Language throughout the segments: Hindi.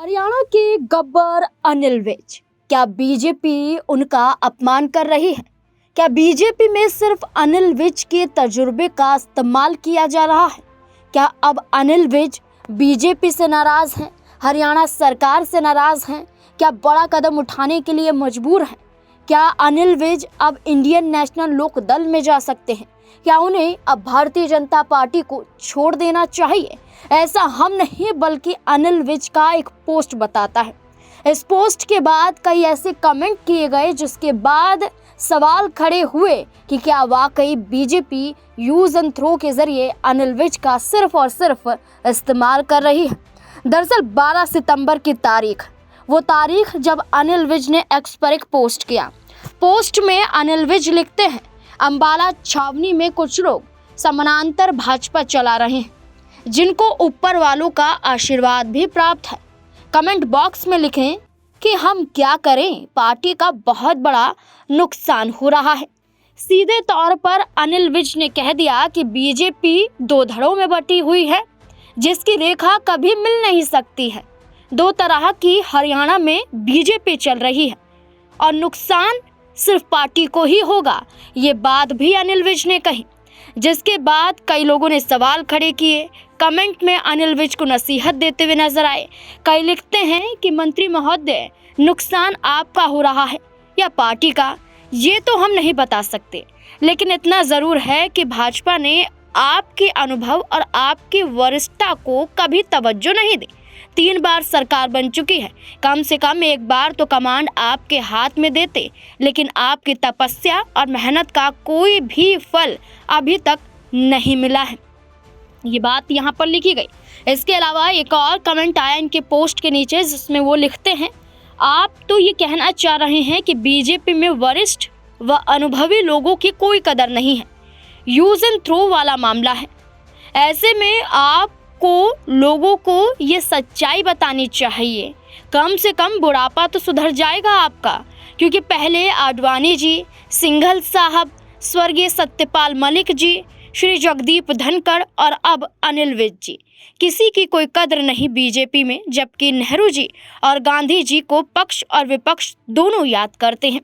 हरियाणा के गब्बर अनिल विज, क्या बीजेपी उनका अपमान कर रही है? क्या बीजेपी में सिर्फ अनिल विज के तजुर्बे का इस्तेमाल किया जा रहा है? क्या अब अनिल विज बीजेपी से नाराज हैं, हरियाणा सरकार से नाराज हैं? क्या बड़ा कदम उठाने के लिए मजबूर हैं? क्या अनिल विज अब इंडियन नेशनल लोक दल में जा सकते हैं? क्या उन्हें अब भारतीय जनता पार्टी को छोड़ देना चाहिए? ऐसा हम नहीं बल्कि अनिल विज का एक पोस्ट बताता है। इस पोस्ट के बाद कई ऐसे कमेंट किए गए जिसके बाद सवाल खड़े हुए कि क्या वाकई बीजेपी यूज एंड थ्रो के जरिए अनिल विज का सिर्फ और सिर्फ इस्तेमाल कर रही है। दरअसल 12 सितंबर की तारीख, वो तारीख जब अनिल विज ने एक्स पर एक पोस्ट किया। पोस्ट में अनिल विज लिखते हैं, अंबाला छावनी में कुछ लोग समानांतर भाजपा चला रहे हैं जिनको ऊपर वालों का आशीर्वाद भी प्राप्त है। कमेंट बॉक्स में लिखें कि हम क्या करें, पार्टी का बहुत बड़ा नुकसान हो रहा है। सीधे तौर पर अनिल विज ने कह दिया कि बीजेपी दो धड़ों में बटी हुई है जिसकी रेखा कभी मिल नहीं सकती है। दो तरह की हरियाणा में बीजेपी चल रही है और नुकसान सिर्फ पार्टी को ही होगा। ये बात भी अनिल विज ने कही, जिसके बाद कई लोगों ने सवाल खड़े किए। कमेंट में अनिल विज को नसीहत देते हुए नजर आए। कई लिखते हैं कि मंत्री महोदय, नुकसान आपका हो रहा है या पार्टी का, ये तो हम नहीं बता सकते, लेकिन इतना ज़रूर है कि भाजपा ने आपके अनुभव और आपकी वरिष्ठता को कभी तवज्जो नहीं दी। 3 बार सरकार बन चुकी है, कम से कम एक बार तो कमांड आपके हाथ में देते, लेकिन आपकी तपस्या और मेहनत का कोई भी फल अभी तक नहीं मिला है। ये बात यहाँ पर लिखी गई। इसके अलावा एक और कमेंट आया इनके पोस्ट के नीचे जिसमें वो लिखते हैं, आप तो ये कहना चाह रहे हैं कि बीजेपी में वरिष्ठ व अनुभवी लोगों की कोई कदर नहीं है, यूज एंड थ्रो वाला मामला है। ऐसे में आपको लोगों को ये सच्चाई बतानी चाहिए। कम से कम बुढ़ापा तो सुधर जाएगा आपका, क्योंकि पहले आडवाणी जी, सिंघल साहब, स्वर्गीय सत्यपाल मलिक जी, श्री जगदीप धनखड़ और अब अनिल विज जी, किसी की कोई कद्र नहीं बीजेपी में, जबकि नेहरू जी और गांधी जी को पक्ष और विपक्ष दोनों याद करते हैं।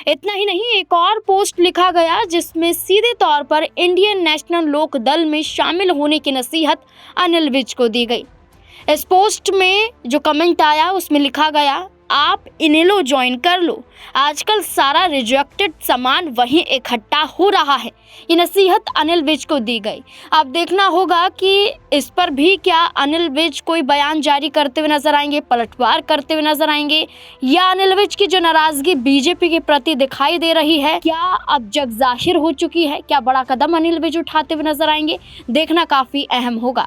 इतना ही नहीं, एक और पोस्ट लिखा गया जिसमें सीधे तौर पर इंडियन नेशनल लोक दल में शामिल होने की नसीहत अनिल विज को दी गई। इस पोस्ट में जो कमेंट आया उसमें लिखा गया, आप इनेलो ज्वाइन कर लो, आजकल सारा रिजेक्टेड सामान वहीं इकट्ठा हो रहा है। ये नसीहत अनिल विज को दी गई। अब देखना होगा कि इस पर भी क्या अनिल विज कोई बयान जारी करते हुए नजर आएंगे, पलटवार करते हुए नजर आएंगे, या अनिल विज की जो नाराजगी बीजेपी के प्रति दिखाई दे रही है क्या अब जग जाहिर हो चुकी है? क्या बड़ा कदम अनिल विज उठाते हुए नजर आएंगे? देखना काफी अहम होगा।